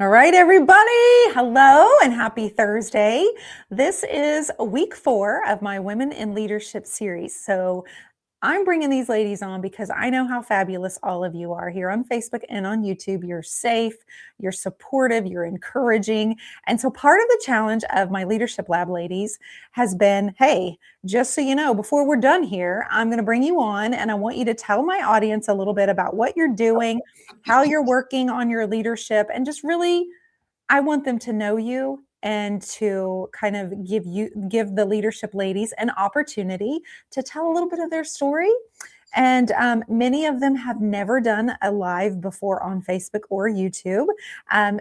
All right, everybody. Hello and happy Thursday. This is week 4 of my Women in Leadership series. So I'm bringing these ladies on because I know how fabulous all of you are here on Facebook and on YouTube. You're safe, you're supportive, you're encouraging. And so part of the challenge of my Leadership Lab ladies has been, hey, just so you know, before we're done here, I'm going to bring you on and I want you to tell my audience a little bit about what you're doing, how you're working on your leadership, and just really I want them to know you and to kind of give the leadership ladies an opportunity to tell a little bit of their story. And many of them have never done a live before on Facebook or YouTube.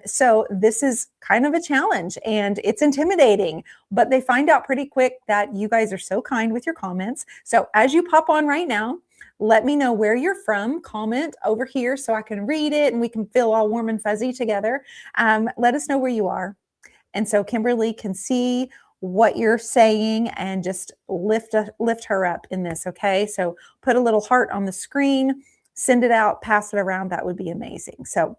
So this is kind of a challenge and it's intimidating, but they find out pretty quick that you guys are so kind with your comments. So as you pop on right now, let me know where you're from. Comment over here so I can read it and we can feel all warm and fuzzy together. Let us know where you are. And so Kimberly can see what you're saying and just lift her up in this, okay? So put a little heart on the screen, send it out, pass it around. That would be amazing. So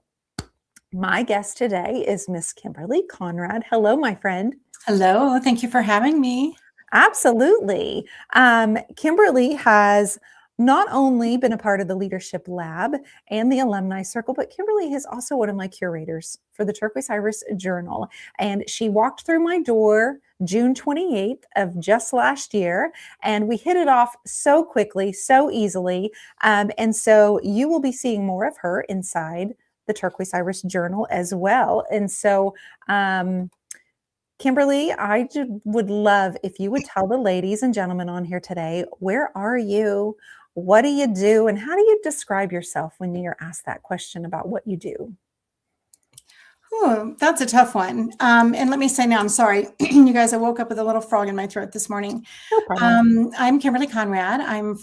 my guest today is Miss Kimberly Conrad. Hello, my friend. Hello. Thank you for having me. Absolutely. Kimberly has not only been a part of the Leadership Lab and the Alumni Circle, but Kimberly is also one of my curators for the Turquoise Iris Journal. And she walked through my door June 28th of just last year, and we hit it off so quickly, so easily. And so you will be seeing more of her inside the Turquoise Iris Journal as well. And so, Kimberly, I would love if you would tell the ladies and gentlemen on here today, where are you? What do you do? And how do you describe yourself when you're asked that question about what you do? Oh, that's a tough one. And let me say now, I'm sorry, you guys, I woke up with a little frog in my throat this morning. No problem. I'm Kimberly Conrad. I'm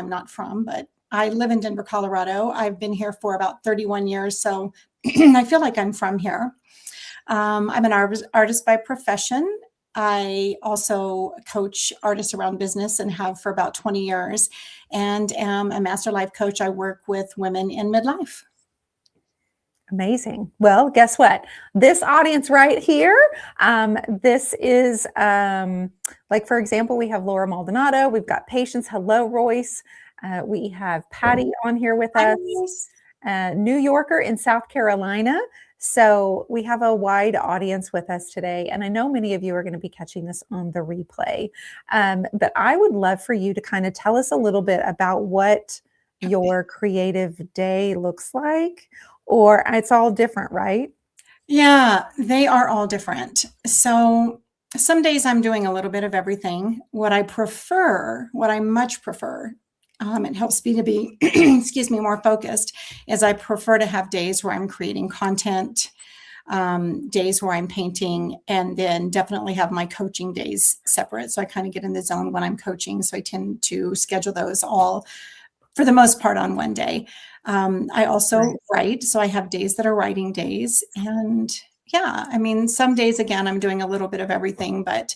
not from, but I live in Denver, Colorado. I've been here for about 31 years. So I feel like I'm from here. I'm an artist by profession. I also coach artists around business and have for about 20 years and am a master life coach. I work with women in midlife. Amazing. Well, guess what? This audience right here, this is like, for example, we have Laura Maldonado. We've got Patience. Hello, Royce. We have Patty on here with us, New Yorker in South Carolina. So we have a wide audience with us today. And I know many of you are going to be catching this on the replay. But I would love for you to kind of tell us a little bit about what your creative day looks like, or it's all different, right? Yeah, they are all different. So some days I'm doing a little bit of everything. What I much prefer, it helps me to be, excuse me, more focused, is I prefer to have days where I'm creating content, days where I'm painting, and then definitely have my coaching days separate. So I kind of get in the zone when I'm coaching. So I tend to schedule those all, for the most part, on one day. I also write. So I have days that are writing days. And yeah, I mean, some days, again, I'm doing a little bit of everything, but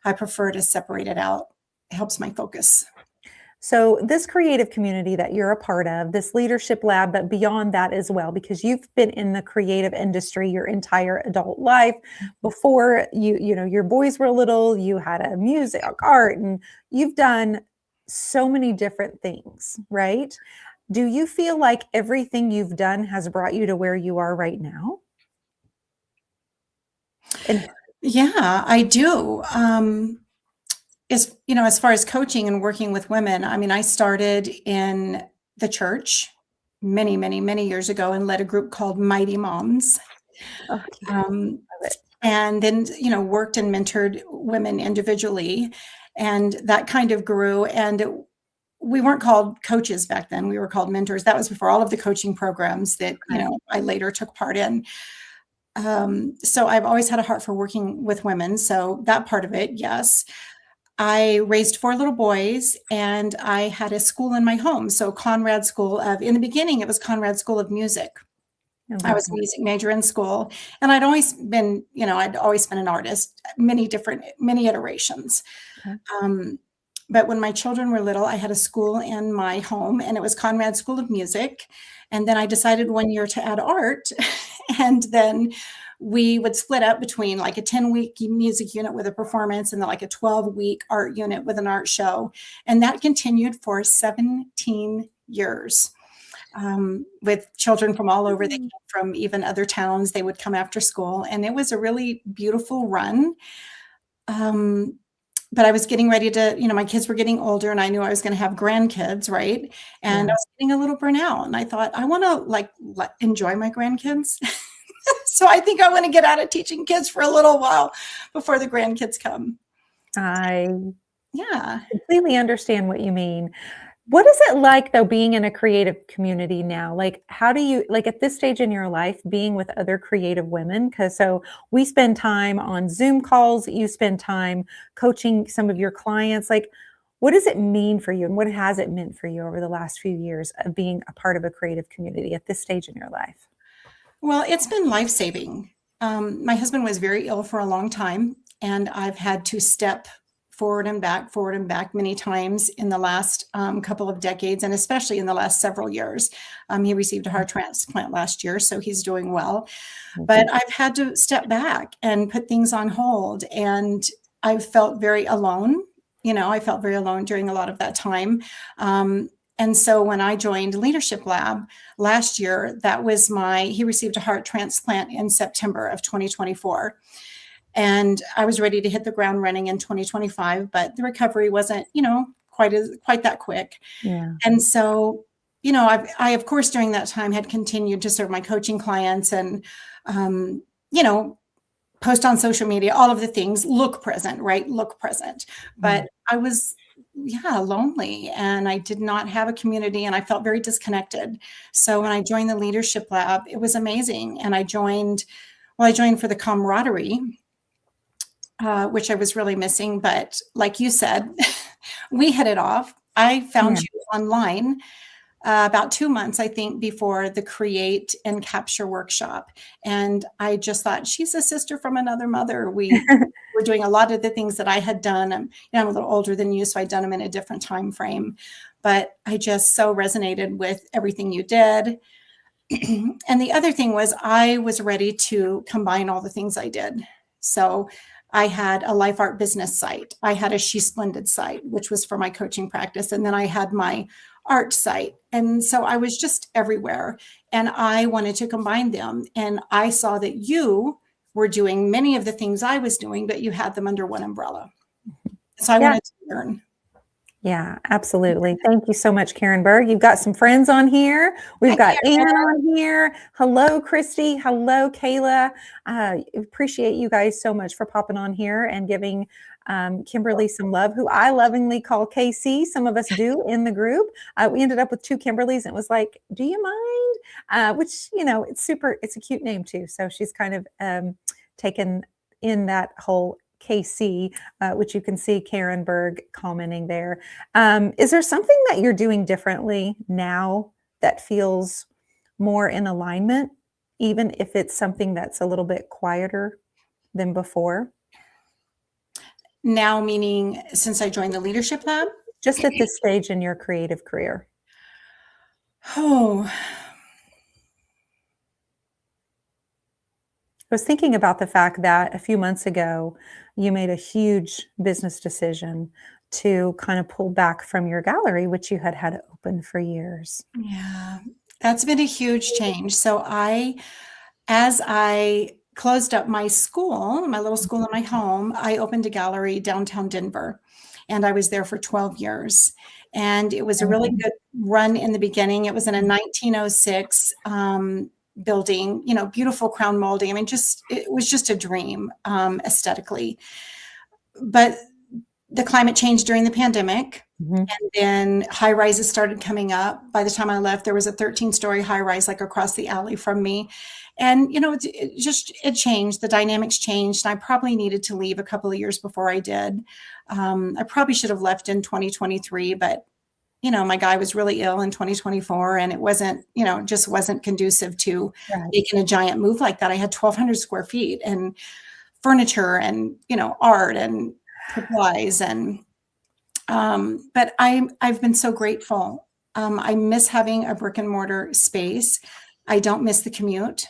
I prefer to separate it out. It helps my focus. So this creative community that you're a part of, this Leadership Lab, but beyond that as well, because you've been in the creative industry your entire adult life. Before your boys were little, you had a music, art, and you've done so many different things, right? Do you feel like everything you've done has brought you to where you are right now? Yeah, I do. As far as coaching and working with women, I mean, I started in the church many, many, many years ago and led a group called Mighty Moms. And then, worked and mentored women individually. And that kind of grew. And we weren't called coaches back then. We were called mentors. That was before all of the coaching programs that, I later took part in. So I've always had a heart for working with women. So that part of it, yes. I raised 4 little boys and I had a school in my home. So Conrad School in the beginning, it was Conrad School of Music. I was a music major in school, and I'd always been an artist, many iterations. Okay. But when my children were little, I had a school in my home and it was Conrad School of Music. And then I decided one year to add art. And then we would split up between like a 10-week music unit with a performance and then like a 12-week art unit with an art show. And that continued for 17 years. With children from all over. They came from even other towns. They would come after school, and it was a really beautiful run. But I was getting ready to, my kids were getting older, and I knew I was going to have grandkids, right? And I Yeah. was getting a little burnout, and I thought, I want to enjoy my grandkids. So I think I want to get out of teaching kids for a little while before the grandkids come. I Yeah. completely understand what you mean. What is it like though being in a creative community now? Like how do you like at this stage in your life being with other creative women? Because so we spend time on Zoom calls, you spend time coaching some of your clients. Like what does it mean for you and what has it meant for you over the last few years of being a part of a creative community at this stage in your life? Well, it's been life-saving. My husband was very ill for a long time, and I've had to step forward and back many times in the last couple of decades, and especially in the last several years. He received a heart transplant last year, so he's doing well. But I've had to step back and put things on hold, and I felt very alone. I felt very alone during a lot of that time. And so when I joined Leadership Lab last year, he received a heart transplant in September of 2024. And I was ready to hit the ground running in 2025, but the recovery wasn't, quite that quick. Yeah. And so, I of course, during that time had continued to serve my coaching clients and, post on social media, all of the things, look present, right? Look present. But I was, lonely, and I did not have a community, and I felt very disconnected. So when I joined the Leadership Lab, it was amazing. And I joined for the camaraderie, which I was really missing. But like you said, we hit it off. I found you online about 2 months, I think, before the Create and Capture workshop. And I just thought, she's a sister from another mother. We were doing a lot of the things that I had done. I'm a little older than you, so I'd done them in a different time frame. But I just so resonated with everything you did. And the other thing was I was ready to combine all the things I did. So I had a life art business site. I had a She's Splendid site, which was for my coaching practice. And then I had my art site. And so I was just everywhere, and I wanted to combine them. And I saw that you were doing many of the things I was doing, but you had them under one umbrella. So I wanted to learn. Yeah, absolutely. Thank you so much, Karen Berg. You've got some friends on here. We've got Ann on here. Hello, Christy. Hello, Kayla. Appreciate you guys so much for popping on here and giving Kimberly some love, who I lovingly call KC. Some of us do in the group. We ended up with 2 Kimberlys, and it was like, do you mind? Which, it's a cute name too. So she's kind of taken in that whole KC, which you can see Karen Berg commenting there. Is there something that you're doing differently now that feels more in alignment, even if it's something that's a little bit quieter than before? Now, meaning since I joined the Leadership Lab? Just at this stage in your creative career. Oh, I was thinking about the fact that a few months ago, you made a huge business decision to kind of pull back from your gallery, which you had open for years. Yeah, that's been a huge change. So as I closed up my school, my little school in my home, I opened a gallery downtown Denver, and I was there for 12 years. And it was a really good run in the beginning. It was in a 1906 building, beautiful crown molding. I mean, it was just a dream aesthetically. But the climate changed during the pandemic, and then high rises started coming up. By the time I left, there was a 13-story high rise like across the alley from me. And, it changed. The dynamics changed. And I probably needed to leave a couple of years before I did. I probably should have left in 2023, but my guy was really ill in 2024, and it wasn't, just wasn't conducive to making a giant move like that. I had 1,200 square feet and furniture and, art and supplies. And, but I've been so grateful. I miss having a brick and mortar space. I don't miss the commute.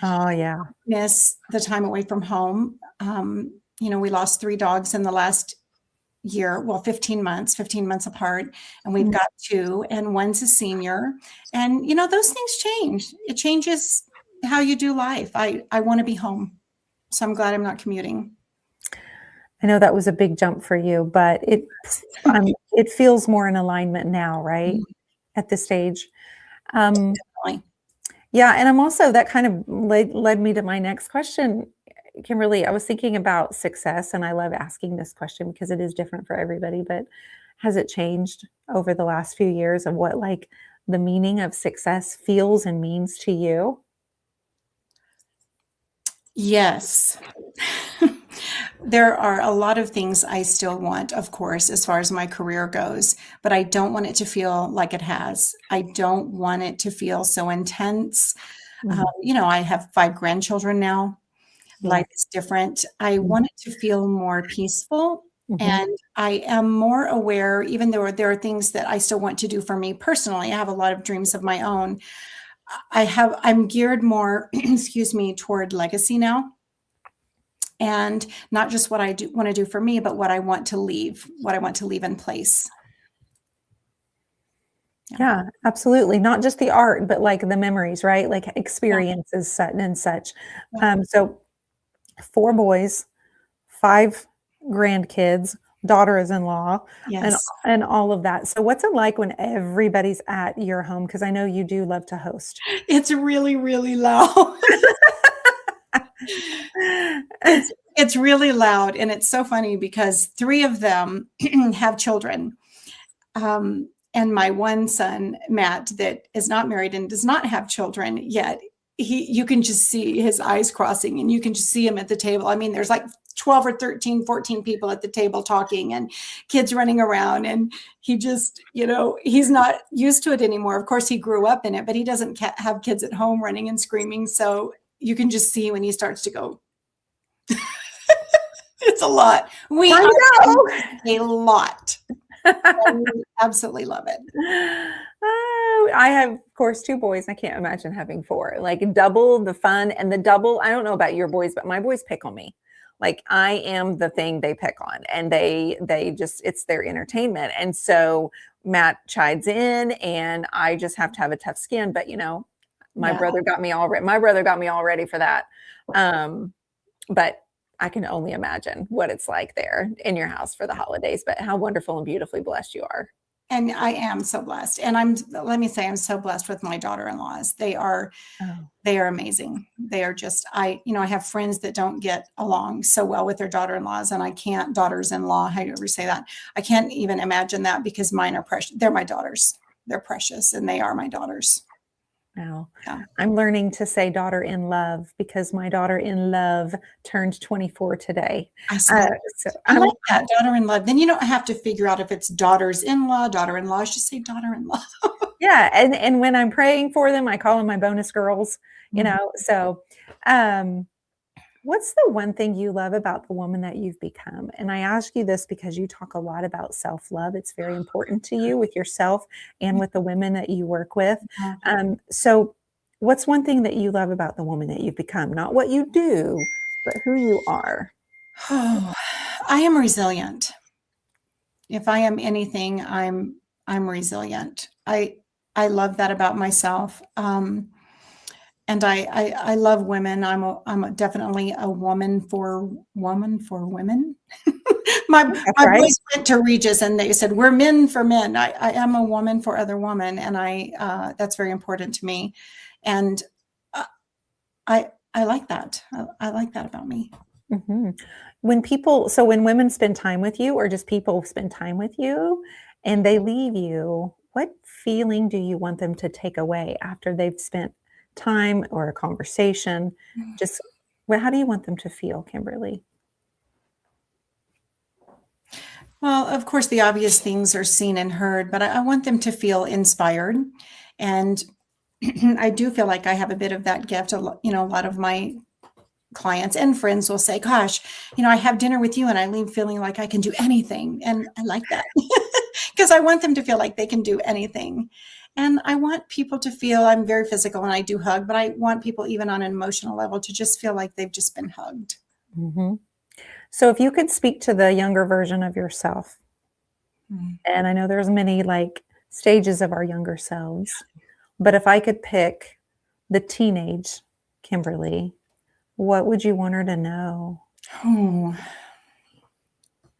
Oh, yeah. Miss the time away from home. We lost 3 dogs in the last year, well, 15 months apart, and we've Mm. got 2, and one's a senior. And, those things change. It changes how you do life. I want to be home. So I'm glad I'm not commuting. I know that was a big jump for you, but it feels more in alignment now, right? At this stage. Um, Definitely. yeah, and I'm also that kind of led me to my next question, Kimberly. I was thinking about success, and I love asking this question because it is different for everybody, but has it changed over the last few years of what like the meaning of success feels and means to you? Yes. There are a lot of things I still want, of course, as far as my career goes, but I don't want it to feel like it has. I don't want it to feel so intense. Mhm. I have 5 grandchildren now. Yeah. Life is different. I Mhm. want it to feel more peaceful. Mhm. And I am more aware, even though there are things that I still want to do for me personally. I have a lot of dreams of my own. I'm geared more, excuse me, toward legacy now. And not just what I do want to do for me, but what I want to leave, what I want to leave in place. Yeah. Yeah, absolutely. Not just the art, but like the memories, right? Like Yeah. experiences such and such. Yeah. So 4 boys, 5 grandkids, daughters-in-law, and Yes. and all of that. So what's it like when everybody's at your home? Because I know you do love to host. It's really, really loud. It's really loud, and it's so funny because 3 of them have children. And my one son, Matt, that is not married and does not have children yet, you can just see his eyes crossing, and you can just see him at the table. I mean, there's like 12 or 13, 14 people at the table talking and kids running around. And he just, he's not used to it anymore. Of course, he grew up in it, but he doesn't have kids at home running and screaming. So you can just see when he starts to go, it's a lot. We I are know. a lot. And we absolutely love it. Oh, I have, of course, 2 boys. I can't imagine having 4. Like double the fun and the double. I don't know about your boys, but my boys pick on me. Like I am the thing they pick on, and they just it's their entertainment. And so Matt chides in, and I just have to have a tough skin. But my Yeah. brother got me all my brother got me all ready for that. But I can only imagine what it's like there in your house for the holidays. But how wonderful and beautifully blessed you are. And I am so blessed. And let me say, I'm so blessed with my daughter-in-laws. Oh. They are amazing. They are just, I have friends that don't get along so well with their daughter-in-laws, and I can't, daughters-in-law, how do you ever say that? I can't even imagine that because mine are precious. They're my daughters. They're precious, and they are my daughters. Now, Yeah. I'm learning to say daughter in love because my daughter in love turned 24 today. I I'm like that, daughter-in-law. Then you don't have to figure out if it's daughters-in-law, daughter-in-law. Just say daughter-in-law. yeah, and when I'm praying for them, I call them my bonus girls, So, what's the one thing you love about the woman that you've become? And I ask you this because you talk a lot about self-love. It's very important to you with yourself and with the women that you work with. So what's one thing that you love about the woman that you've become? Not what you do, but who you are. Oh, I am resilient. If I am anything, I'm resilient. I love that about myself. And I love women. Definitely a woman for women. That's My right. boys went to Regis and they said, we're men for men. I am a woman for other women. And that's very important to me. And uh, I like that. I like that about me. hmm when women spend time with you, or just people spend time with you and they leave you, what feeling do you want them to take away after they've spent time or a conversation? Just how do you want them to feel, Kimberly? Well, of course, the obvious things are seen and heard, but I want them to feel inspired. And I do feel like I have a bit of that gift. A lot of my clients and friends will say, gosh, I have dinner with you and I leave feeling like I can do anything. And I like that because I want them to feel like they can do anything. And I want people to feel, I'm very physical and I do hug, but I want people even on an emotional level to just feel like they've just been hugged. Mm-hmm. So if you could speak to the younger version of yourself, Mm. and I know there's many like stages of our younger selves, but if I could pick the teenage Kimberly, what would you want her to know? Oh,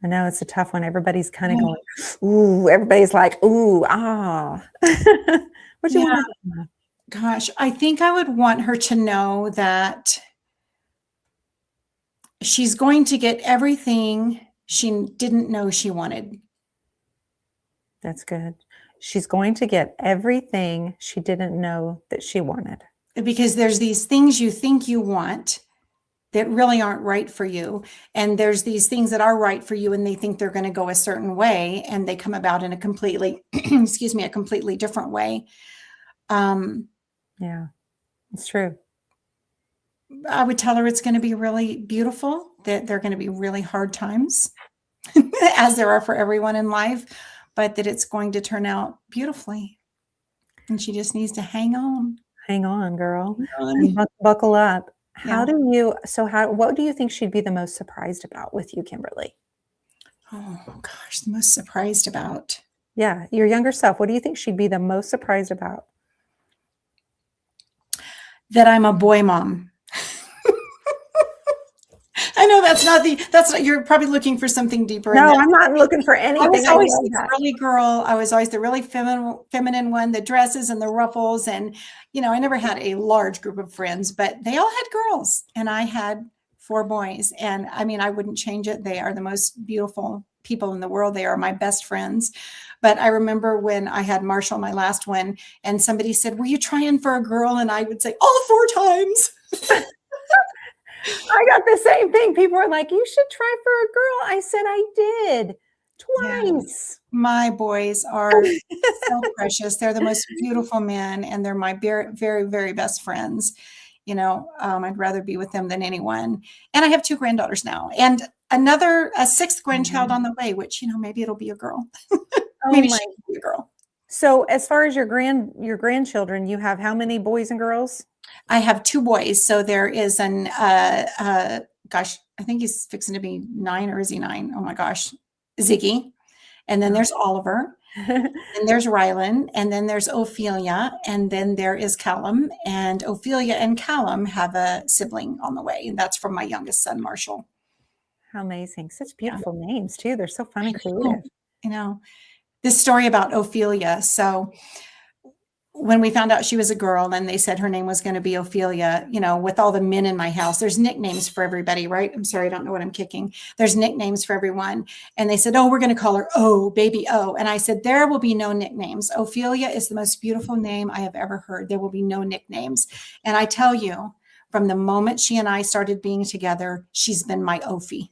I know it's a tough one. Everybody's kind of going, ooh, everybody's like, ooh, ah. What do you yeah, want her to know? gosh, I think I would want her to know that she's going to get everything she didn't know she wanted. That's good. She's going to get everything she didn't know that she wanted. Because there's these things you think you want that really aren't right for you. And there's these things that are right for you and they think they're going to go a certain way and they come about in a completely, excuse me, a completely different way. Yeah, it's true. I would tell her it's going to be really beautiful, that they're going to be really hard times, as there are for everyone in life, but that it's going to turn out beautifully. And she just needs to hang on. Hang on, girl, Hang and buckle up. Yeah. What do you think she'd be the most surprised about with you, Kimberly? Oh gosh, the most surprised about. Yeah, your younger self. What do you think she'd be the most surprised about? That I'm a boy mom. I know that's not, you're probably looking for something deeper in No, that. I'm not looking for I anything. was I always love the that. girly girl. I was always the really feminine one, the dresses and the ruffles. And, I never had a large group of friends, but they all had girls and I had 4 boys. And I mean, I wouldn't change it. They are the most beautiful people in the world. They are my best friends. But I remember when I had Marshall, my last one, and somebody said, were you trying for a girl? And I would say, all 4 times. I got the same thing. People were like, you should try for a girl. I said, I did Yeah. twice. My boys are so precious. They're the most beautiful men, and they're my very, very, very best friends. I'd rather be with them than anyone. And I have 2 granddaughters now, and a 6th grandchild on the way, which maybe it'll be a girl. Oh Maybe my. she will be a girl. So as far as your grandchildren, you have how many boys and girls? I have 2 boys, so there is gosh, I think he's fixing to be 9, or is he 9? Oh my gosh, Ziggy, and then there's Oliver. And there's Rylan, and then there's Ophelia, and then there is Callum. And Ophelia and Callum have a sibling on the way, and that's from my youngest son, Marshall. How amazing. Such beautiful names too. They're so fun and creative. This story about Ophelia. So when we found out she was a girl and they said her name was going to be Ophelia, with all the men in my house, there's nicknames for everybody, right? I'm sorry, I don't know what I'm kicking. There's nicknames for everyone. And they said, oh, we're going to call her O, baby O. And I said, there will be no nicknames. Ophelia is the most beautiful name I have ever heard. There will be no nicknames. And I tell you, from the moment she and I started being together, she's been my Ophi.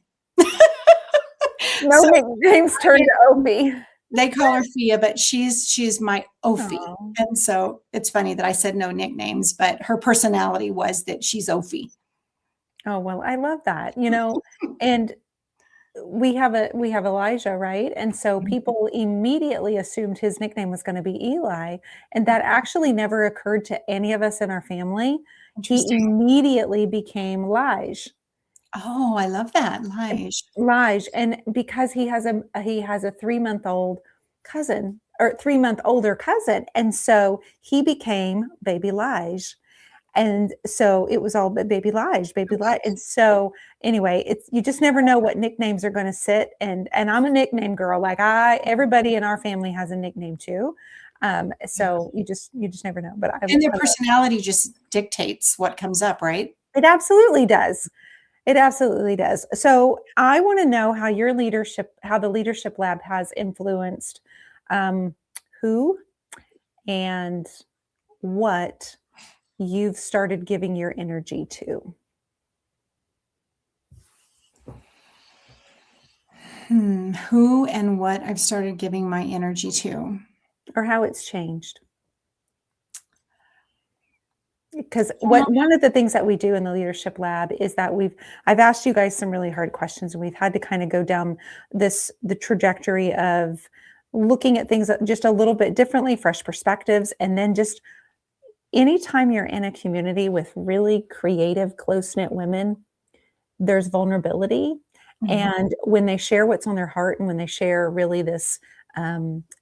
No nicknames turned to Opie. They call her Fia, but she's my Ophi. And so it's funny that I said no nicknames, but her personality was that she's Ophi. Oh, well, I love that. And we have Elijah, right? And so people immediately assumed his nickname was going to be Eli, and that actually never occurred to any of us in our family. He immediately became Lige. Oh, I love that. Lige. And because he has a 3-month-old cousin, or 3-month older cousin. And so he became baby Lige. And so it was all baby Lige, baby Lige. And so anyway, you just never know what nicknames are going to sit. And I'm a nickname girl. Like everybody in our family has a nickname too. So you just never know. But and their personality just dictates what comes up, right? It absolutely does. It absolutely does. So I want to know how the Leadership Lab has influenced who and what you've started giving your energy to. Who and what I've started giving my energy to. Or how it's changed. Because one of the things that we do in the Leadership Lab is that I've asked you guys some really hard questions, and we've had to kind of go down the trajectory of looking at things just a little bit differently, fresh perspectives, and then just anytime you're in a community with really creative, close-knit women, there's vulnerability. Mhm. And when they share what's on their heart and when they share really this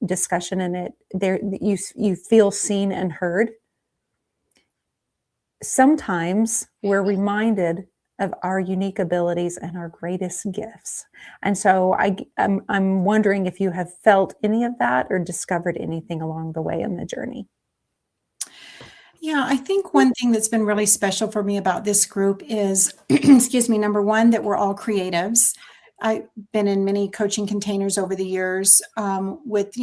discussion in it, there you feel seen and heard. Sometimes we're reminded of our unique abilities and our greatest gifts. And so I'm wondering if you have felt any of that or discovered anything along the way in the journey. Yeah, I think one thing that's been really special for me about this group is, excuse me, number one, that we're all creatives. I've been in many coaching containers over the years with,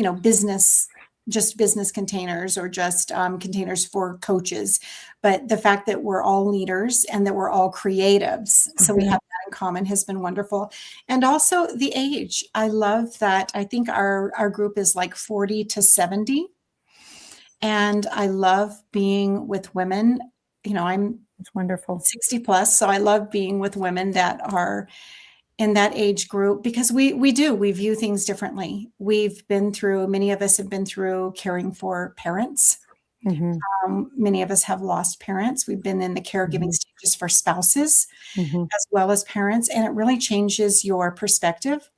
just business containers or just containers for coaches. But the fact that we're all leaders and that we're all creatives, so we Mhm. have that in common, has been wonderful. And also the age. I love that. I think our group is like 40 to 70. And I love being with women. I'm It's wonderful. 60 plus, so I love being with women that are in that age group because we view things differently. Many of us have been through caring for parents. Mhm, Many of us have lost parents. We've been in the caregiving mhm, stages for spouses mhm. as well as parents, and it really changes your perspective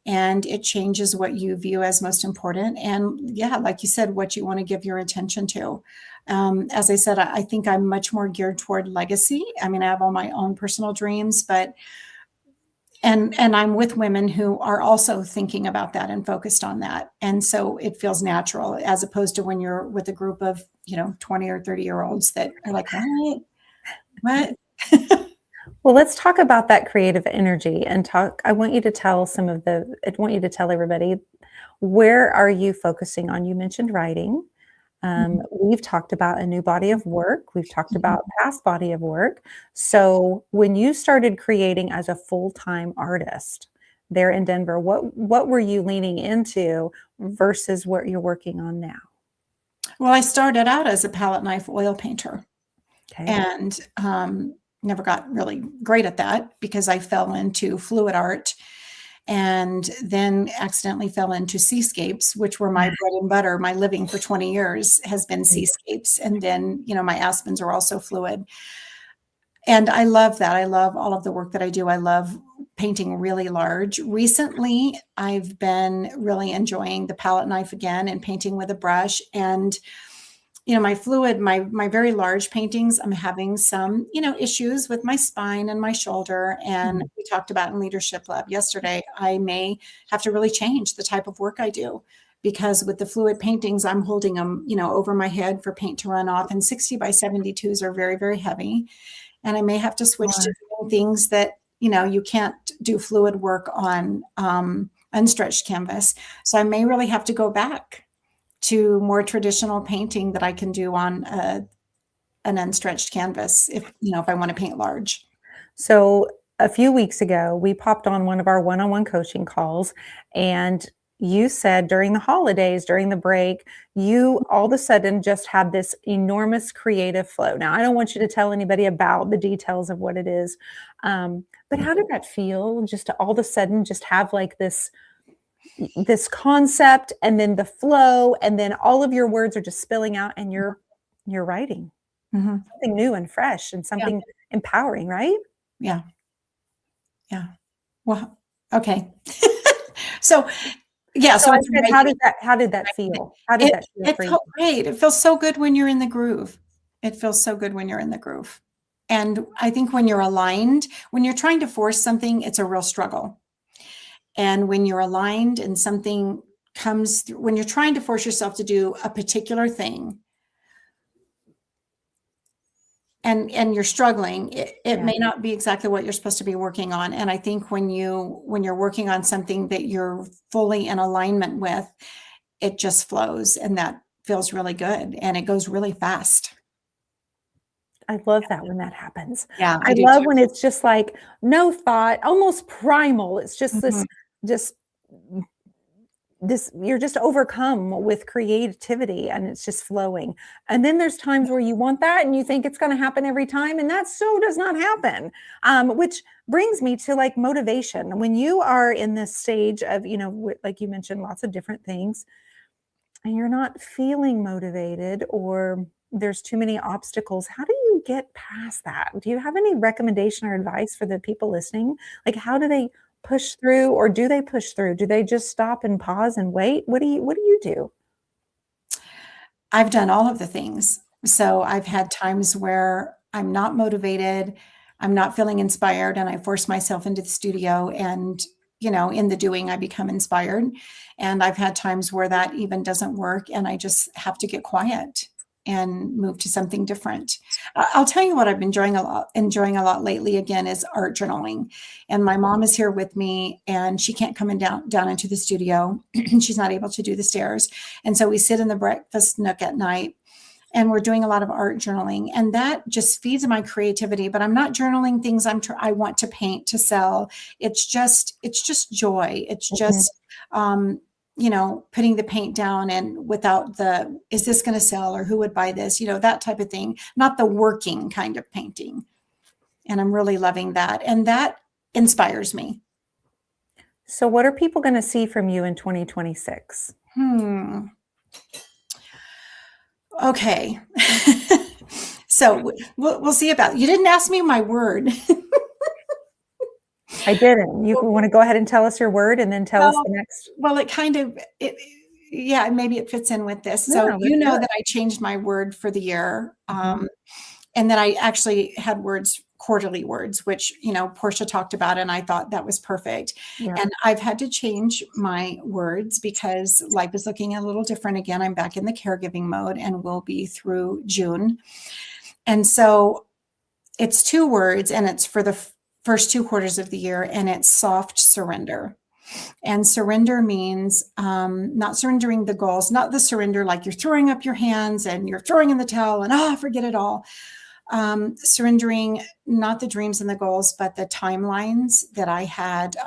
and it changes what you view as most important. And yeah, like you said, what you want to give your attention to. As I said, I think I'm much more geared toward legacy. I mean, I have all my own personal dreams, but and I'm with women who are also thinking about that and focused on that. And so it feels natural as opposed to when you're with a group of, 20 or 30-year-olds that are like, what? What? Well, let's talk about that creative energy and talk. I want you to tell everybody, where are you focusing on? You mentioned writing. Mhm, We've talked about a new body of work. We've talked mhm. about past body of work. So when you started creating as a full-time artist there in Denver, what were you leaning into versus what you're working on now? Well, I started out as a palette knife oil painter Okay. and never got really great at that because I fell into fluid art and then accidentally fell into seascapes, which were my bread and butter. My living for 20 years has been seascapes. And then, my aspens are also fluid. And I love that. I love all of the work that I do. I love painting really large. Recently, I've been really enjoying the palette knife again and painting with a brush. And my very large paintings, I'm having some, issues with my spine and my shoulder. And Mhm. we talked about in Leadership Lab yesterday, I may have to really change the type of work I do because with the fluid paintings, I'm holding them, over my head for paint to run off. And 60 by 72s are very, very heavy. And I may have to switch to Sure. doing things that, you can't do fluid work on unstretched canvas. So I may really have to go back to more traditional painting that I can do on an unstretched canvas if I want to paint large. So a few weeks ago, we popped on one of our one-on-one coaching calls, and you said during the holidays, during the break, you all of a sudden just had this enormous creative flow. Now, I don't want you to tell anybody about the details of what it is, but how did that feel? Just to all of a sudden just have like this concept, and then the flow, and then all of your words are just spilling out, and you're writing Mhm. something new and fresh and Yeah, something empowering, right? yeah, yeah. Well, okay. So, yeah, So so I it's said, writing. how did that feel? How did It that feel it for you? felt great. It feels so good when you're in the groove. It feels so good when you're in the groove. And I think when you're aligned, when you're trying to force something, it's a real struggle. And when you're aligned and something comes through, when you're trying to force yourself to do a particular thing and you're struggling, it Yeah. may not be exactly what you're supposed to be working on. And I think when you're working on something that you're fully in alignment with, it just flows and that feels really good and it goes really fast. I love that when that happens. Yeah, I I do love too. when it's just like no thought, almost primal. It's just Mhm. this just you're just overcome with creativity and it's just flowing. And then there's times where you want that and you think it's going to happen every time, and that so does not happen. Which brings me to like motivation. When you are in this stage of, like you mentioned, lots of different things, and you're not feeling motivated, or there's too many obstacles, how do you get past that? Do you have any recommendation or advice for the people listening? Like, how do they push through, or do they push through? Do they just stop and pause and wait? What do you do? I've done all of the things. So I've had times where I'm not motivated, I'm not feeling inspired, and I force myself into the studio, and in the doing, I become inspired. And I've had times where that even doesn't work, and I just have to get quiet and move to something different. I'll tell you what I've been enjoying a lot lately again is art journaling. And my mom is here with me, and she can't come down into the studio. She's not able to do the stairs. And so we sit in the breakfast nook at night, and we're doing a lot of art journaling, and that just feeds my creativity. But I'm not journaling things I want to paint to sell. It's just joy. It's just putting the paint down, and without is this going to sell, or who would buy this, that type of thing, not the working kind of painting. And I'm really loving that, and that inspires me. So what are people going to see from you in 2026? Okay. So we'll see about, you didn't ask me my word. I didn't. You want to go ahead and tell us your word, and then tell us the next. Well, yeah, maybe it fits in with this. So that I changed my word for the year. And then I actually had quarterly words, which, Portia talked about, and I thought that was perfect. Yeah. And I've had to change my words because life is looking a little different again. I'm back in the caregiving mode and will be through June. And so it's 2 words, and it's for the first 2 quarters of the year, and it's soft surrender. And surrender means not surrendering the goals, not the surrender like you're throwing up your hands and you're throwing in the towel and forget it all. Surrendering not the dreams and the goals, but the timelines that I had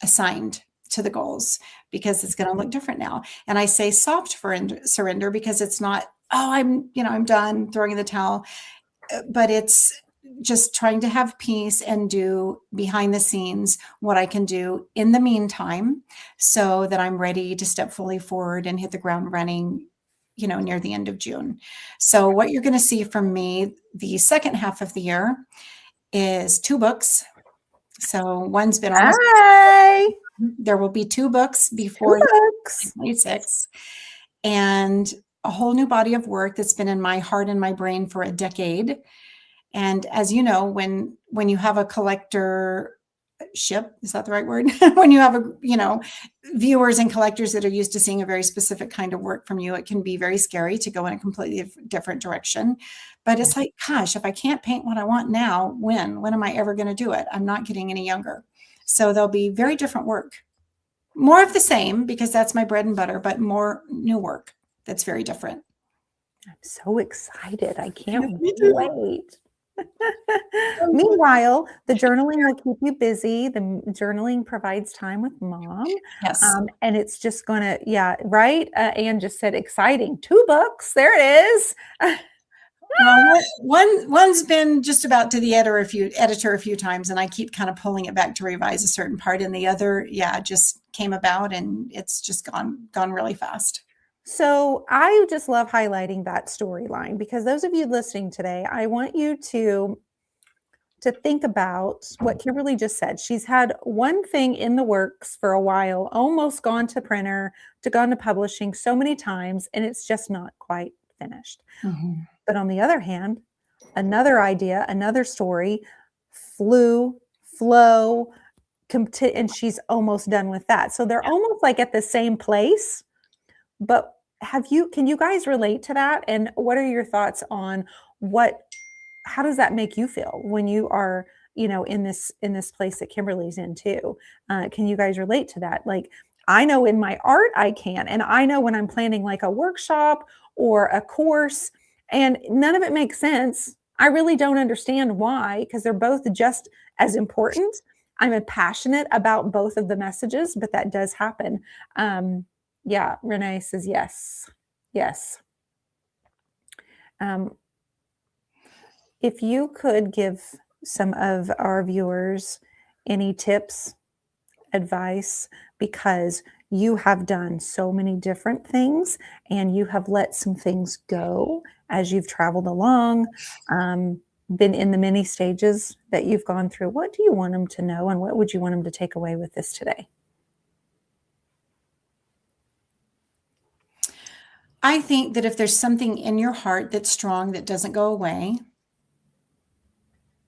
assigned to the goals, because it's going to look different now. And I say soft surrender because it's not, I'm done throwing in the towel, but it's just trying to have peace and do behind the scenes what I can do in the meantime, so that I'm ready to step fully forward and hit the ground running, near the end of June. So what you're going to see from me the second half of the year is 2 books. So one's been almost. Hi. There will be 2 books before 2026, and a whole new body of work that's been in my heart and my brain for a decade. And as you know, when you have a collectorship, is that the right word? When you have viewers and collectors that are used to seeing a very specific kind of work from you, it can be very scary to go in a completely different direction. But it's like, gosh, if I can't paint what I want now, when am I ever going to do it? I'm not getting any younger. So there'll be very different work, more of the same, because that's my bread and butter, but more new work that's very different. I'm so excited. I can't wait. Meanwhile, the journaling will keep you busy. The journaling provides time with mom. Yes. And it's just going to, right? Anne just said exciting. 2 books. There it is. Well, one's been just about to the editor a few times, and I keep kind of pulling it back to revise a certain part. And the other, just came about, and it's just gone really fast. So I just love highlighting that storyline, because those of you listening today, I want you to think about what Kimberly just said. She's had one thing in the works for a while, almost gone to printer, gone to publishing so many times, and it's just not quite finished. Mm-hmm. But on the other hand, another idea, another story, flow, and she's almost done with that. So they're almost like at the same place. But can you guys relate to that? And what are your thoughts on how does that make you feel when you are, in this place that Kimberly's in too? Can you guys relate to that? Like, I know in my art I can, and I know when I'm planning like a workshop or a course, and none of it makes sense. I really don't understand why, because they're both just as important. I'm passionate about both of the messages, but that does happen. Yeah, Renee says yes. Yes. Um, if you could give some of our viewers any tips, advice, because you have done so many different things and you have let some things go as you've traveled along, been in the many stages that you've gone through. What do you want them to know, and what would you want them to take away with this today? I think that if there's something in your heart that's strong that doesn't go away,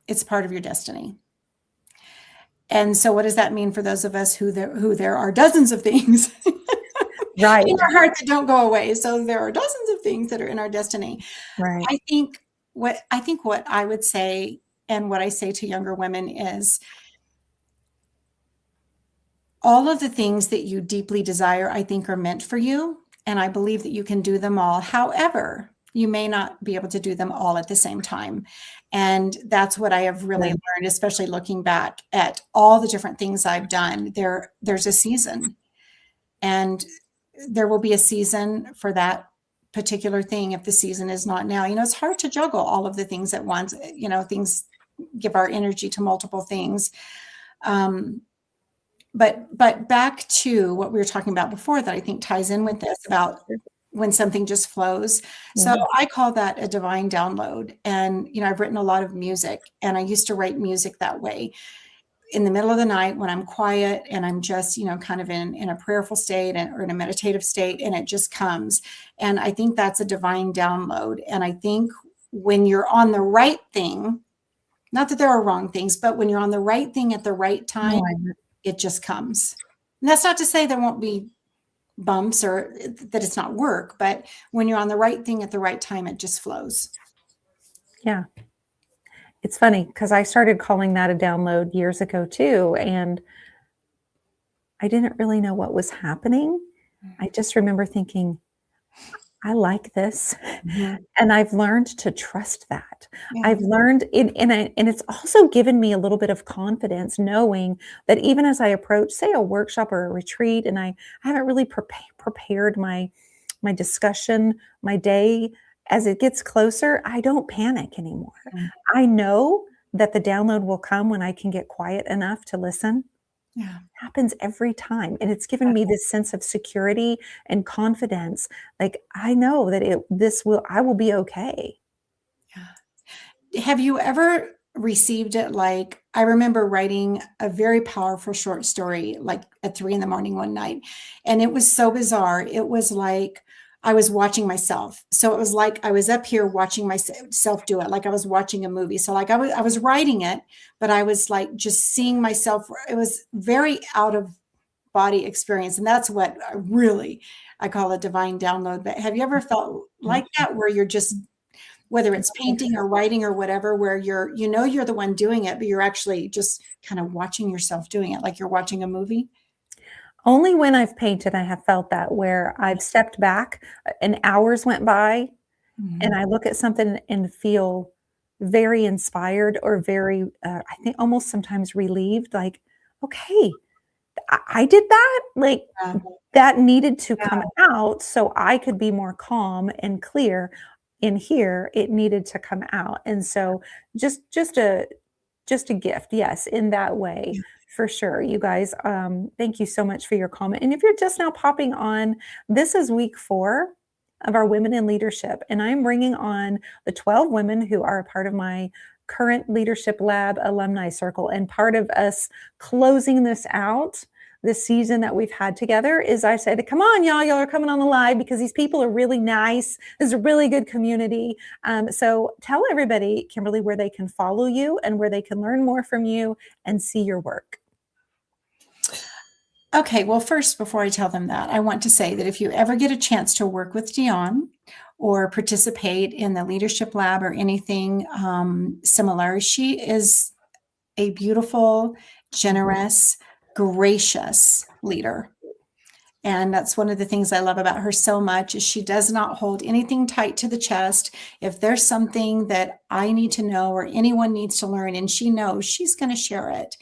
it's part of your destiny. And so what does that mean for those of us who there are dozens of things Right. in our heart that don't go away? So there are dozens of things that are in our destiny. Right. I think what I would say, and what I say to younger women, is all of the things that you deeply desire, I think, are meant for you. And I believe that you can do them all. However, you may not be able to do them all at the same time. And that's what I have really learned, especially looking back at all the different things I've done. There's a season, and there will be a season for that particular thing if the season is not now. It's hard to juggle all of the things at once. Things give our energy to multiple things. But back to what we were talking about before that I think ties in with this about when something just flows. So I call that a divine download. And, I've written a lot of music, and I used to write music that way in the middle of the night when I'm quiet and I'm just, kind of in a prayerful state or in a meditative state, and it just comes. And I think that's a divine download. And I think when you're on the right thing, not that there are wrong things, but when you're on the right thing at the right time, it just comes. And that's not to say there won't be bumps or that it's not work, but when you're on the right thing at the right time, it just flows. Yeah. It's funny because I started calling that a download years ago too. And I didn't really know what was happening. I just remember thinking, I like this. And I've learned to trust that. I've learned and it's also given me a little bit of confidence knowing that even as I approach, say, a workshop or a retreat, and I haven't really prepared my discussion, my day, as it gets closer, I don't panic anymore. I know that the download will come when I can get quiet enough to listen. It happens every time. And it's given me this sense of security and confidence. Like, I know that I will be okay. Have you ever received it? Like, I remember writing a very powerful short story, like at 3 a.m. one night. And it was so bizarre. It was like I was watching myself. So it was like I was up here watching myself do it, like I was watching a movie. So like I was writing it, but I was like just seeing myself. It was very out of body experience. And that's what I call a divine download. But have you ever felt like that, where you're just, whether it's painting or writing or whatever, where you're the one doing it, but you're actually just kind of watching yourself doing it, like you're watching a movie? Only when I've painted, I have felt that, where I've stepped back and hours went by and I look at something and feel very inspired or very, I think almost sometimes relieved, like, okay, I did that. Like, that needed to come out so I could be more calm and clear in here. It needed to come out. And so just a gift. Yes, in that way. For sure. You guys, thank you so much for your comment. And if you're just now popping on, this is week 4 of our Women in Leadership. And I'm bringing on the 12 women who are a part of my current Leadership Lab Alumni Circle. And part of us closing this out, this season that we've had together, is I said, come on, y'all are coming on the live because these people are really nice. This is a really good community. So tell everybody, Kimberly, where they can follow you and where they can learn more from you and see your work. Okay, well, first, before I tell them that, I want to say that if you ever get a chance to work with Dion or participate in the Leadership Lab or anything similar, she is a beautiful, generous, gracious leader. And that's one of the things I love about her so much, is she does not hold anything tight to the chest. If there's something that I need to know or anyone needs to learn, and she knows, she's going to share it.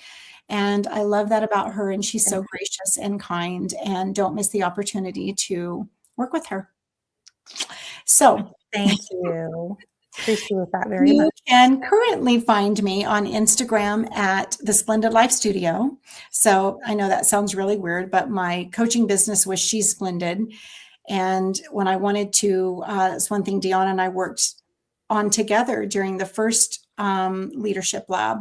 And I love that about her. And she's so gracious and kind, and don't miss the opportunity to work with her. So Thank you. Appreciate that very you much. can currently find me on Instagram at The Splendid Life Studio. So I know that sounds really weird, but my coaching business was She's Splendid. And when I wanted to, that's one thing Dion and I worked on together during the first leadership lab,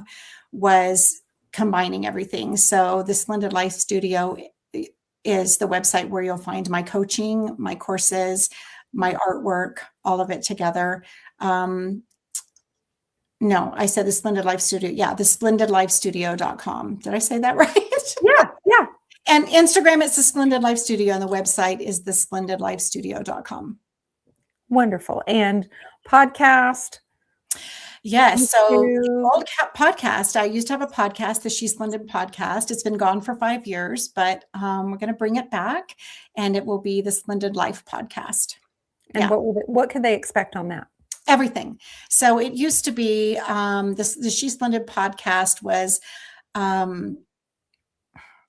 was combining everything. So the Splendid Life Studio is the website where you'll find my coaching, my courses, my artwork, all of it together. No, I said the Splendid Life Studio. Yeah, the splendidlifestudio.com. Did I say that right? Yeah. And Instagram, it's the Splendid Life Studio, and the website is the splendidlifestudio.com. Wonderful. And podcast. Yes. So YouTube. old podcast. I used to have a podcast, the She's Splendid podcast. It's been gone for 5 years, but we're going to bring it back, and it will be the Splendid Life podcast. And Yeah. what can they expect on that? Everything. So it used to be the She's Splendid podcast was, oh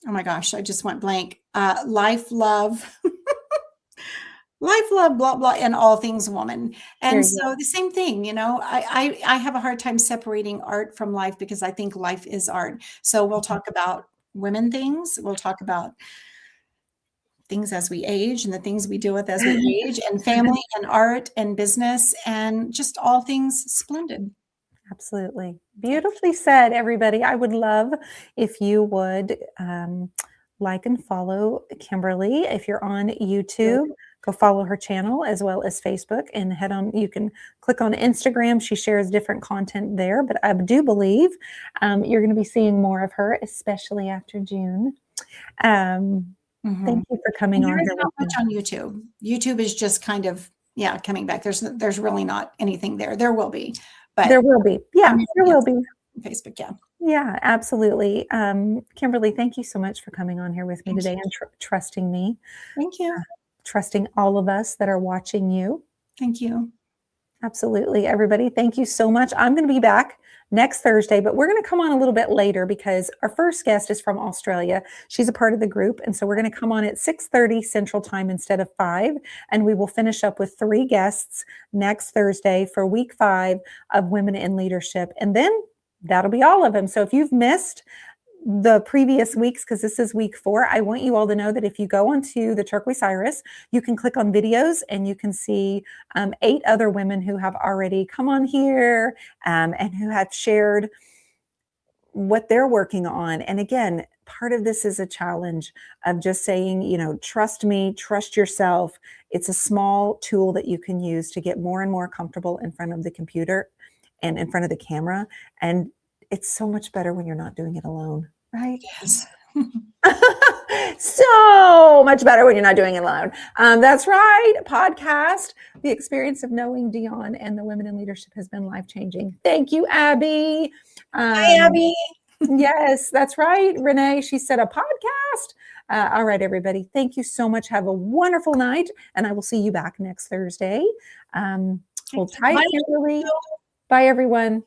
my gosh, I just went blank. Life, love, life, love, blah, blah, and all things woman. And so the same thing, you know, I have a hard time separating art from life, because I think life is art. So we'll talk about women things. We'll talk about things as we age, and the things we deal with as we age, and family and art and business, and just all things splendid. Absolutely. Beautifully said, everybody. I would love if you would like and follow Kimberly. If you're on YouTube, go follow her channel, as well as Facebook, and head on. You can click on Instagram. She shares different content there, but I do believe you're going to be seeing more of her, especially after June. Thank you for coming on here. There's not much on YouTube. YouTube is just kind of, coming back. There's really not anything there. There will be, but there will be. Yeah, there will be. Facebook, yeah. Yeah, absolutely. Kimberly, thank you so much for coming on here with me today and trusting me. Thank you. Trusting all of us that are watching you. Thank you. Absolutely, everybody. Thank you so much. I'm going to be back next Thursday, but we're going to come on a little bit later because our first guest is from Australia. She's a part of the group. And so we're going to come on at 6:30 Central Time instead of 5. And we will finish up with 3 guests next Thursday for week 5 of Women in Leadership. And then that'll be all of them. So if you've missed the previous weeks, because this is week 4, I want you all to know that if you go onto the Turquoise Iris, you can click on videos and you can see 8 other women who have already come on here and who have shared what they're working on. And again, part of this is a challenge of just saying, you know, trust me, trust yourself. It's a small tool that you can use to get more and more comfortable in front of the computer and in front of the camera. And it's so much better when you're not doing it alone, right? Yes. So much better when you're not doing it alone. That's right. Podcast. The experience of knowing Dion and the Women in Leadership has been life-changing. Thank you, Abby. Hi, Abby. Yes, that's right. Renee, she said a podcast. All right, everybody. Thank you so much. Have a wonderful night. And I will see you back next Thursday. Hold tight, Kimberly. Bye, everyone.